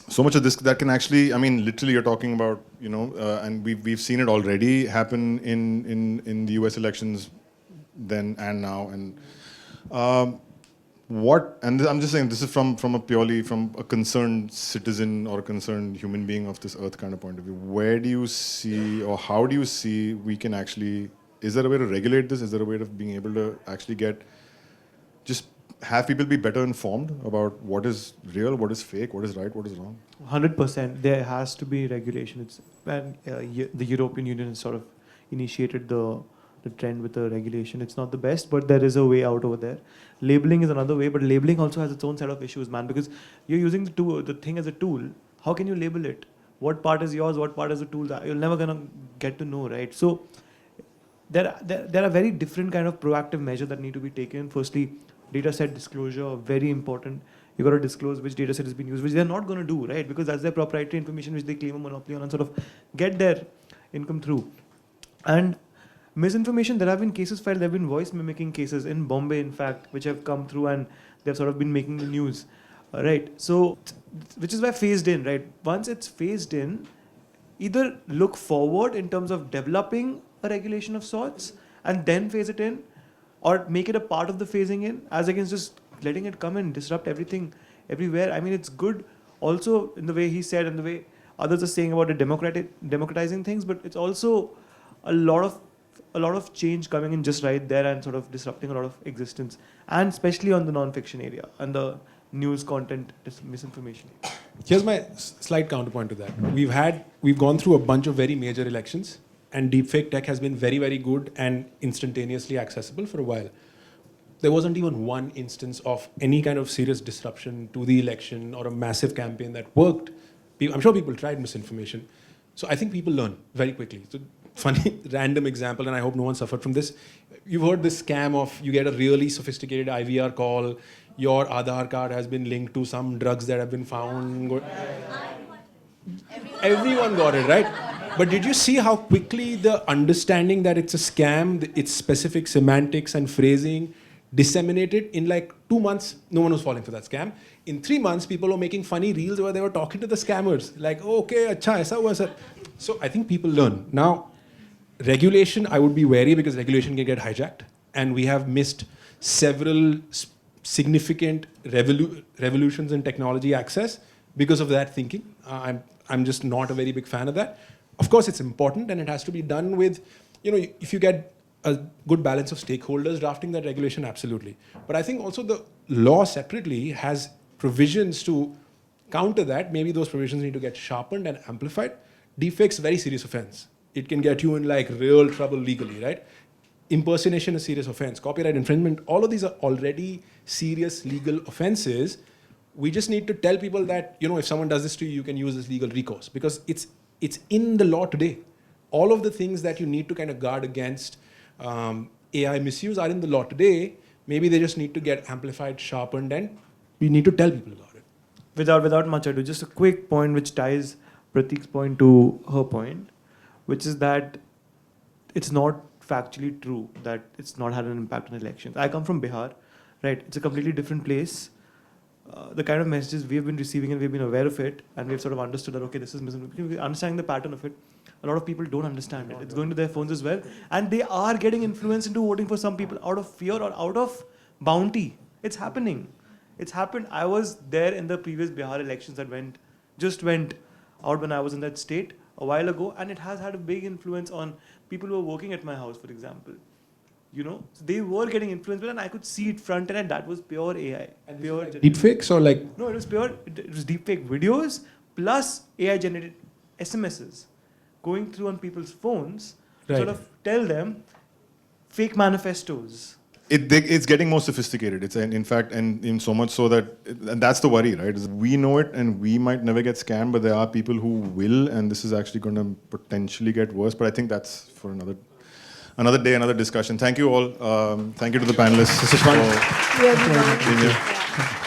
so much of this that can actually, I mean, literally you're talking about, and we've seen it already happen in the US elections then and now. And I'm just saying, this is from a concerned citizen or a concerned human being of this earth kind of point of view. Where do you see, or how do you see we can actually, is there a way to regulate this? Is there a way of being able to actually just have people be better informed about what is real, what is fake, what is right, what is wrong? 100%. There has to be regulation. And the European Union has sort of initiated the trend with the regulation. It's not the best, but there is a way out over there. Labeling is another way, but labeling also has its own set of issues, man, because you're using the thing as a tool. How can you label it? What part is yours? What part is the tool? You're never gonna get to know, right? So there are very different kind of proactive measures that need to be taken. Firstly, data set disclosure, very important. You got to disclose which data set has been used, which they're not going to do, right? Because that's their proprietary information which they claim a monopoly on, and sort of get their income through. And misinformation, there have been cases filed, there have been voice mimicking cases in Bombay, in fact, which have come through, and they've sort of been making the news, right? So, which is why phased in, right? Once it's phased in, either look forward in terms of developing a regulation of sorts and then phase it in, or make it a part of the phasing in, as against just letting it come and disrupt everything everywhere. I mean, it's good also in the way he said and the way others are saying about the democratizing things, but it's also a lot of change coming in just right there and sort of disrupting a lot of existence, and especially on the non-fiction area and the news content misinformation. Here's my slight counterpoint to that. We've gone through a bunch of very major elections, and deepfake tech has been very, very good and instantaneously accessible for a while. There wasn't even one instance of any kind of serious disruption to the election or a massive campaign that worked. I'm sure people tried misinformation. So I think people learn very quickly. So funny random example, and I hope no one suffered from this. You've heard this scam of you get a really sophisticated IVR call, your Aadhaar card has been linked to some drugs that have been found. Everyone got it, right? But did you see how quickly the understanding that it's a scam, its specific semantics and phrasing disseminated. In like 2 months, no one was falling for that scam. In 3 months, people were making funny reels where they were talking to the scammers. Like, oh, okay, acha, aisa hua sir. So I think people learn. Now, regulation, I would be wary because regulation can get hijacked. And we have missed several significant revolutions in technology access because of that thinking. I'm just not a very big fan of that. Of course, it's important and it has to be done with, if you get a good balance of stakeholders drafting that regulation, absolutely. But I think also the law separately has provisions to counter that. Maybe those provisions need to get sharpened and amplified. Deepfake's very serious offense. It can get you in like real trouble legally, right? Impersonation is a serious offense. Copyright infringement, all of these are already serious legal offenses. We just need to tell people that, if someone does this to you, you can use this legal recourse because it's in the law today. All of the things that you need to kind of guard against AI misuse are in the law today. Maybe they just need to get amplified, sharpened, and we need to tell people about it. Without much ado, just a quick point which ties Prateek's point to her point, which is that it's not factually true that it's not had an impact on elections. I come from Bihar, right? It's a completely different place. The kind of messages we've been receiving and we've been aware of it, and we've sort of understood that, okay, this is understanding the pattern of it. A lot of people don't understand it. It's going to their phones as well. And they are getting influenced into voting for some people out of fear or out of bounty. It's happening. It's happened. I was there in the previous Bihar elections that just went out when I was in that state a while ago, and it has had a big influence on people who are working at my house, for example. So they were getting influenced, and I could see it front end, and that was pure AI. And pure deepfakes or like? No, it was pure. It was deepfake videos plus AI generated SMSs going through on people's phones, sort of tell them fake manifestos. It's getting more sophisticated. It's in fact, and in so much so that, and that's the worry, right? Is we know it, and we might never get scammed, but there are people who will, and this is actually going to potentially get worse. But I think that's for another day, another discussion. Thank you all. Thank you to the panelists. This is fun. For being here.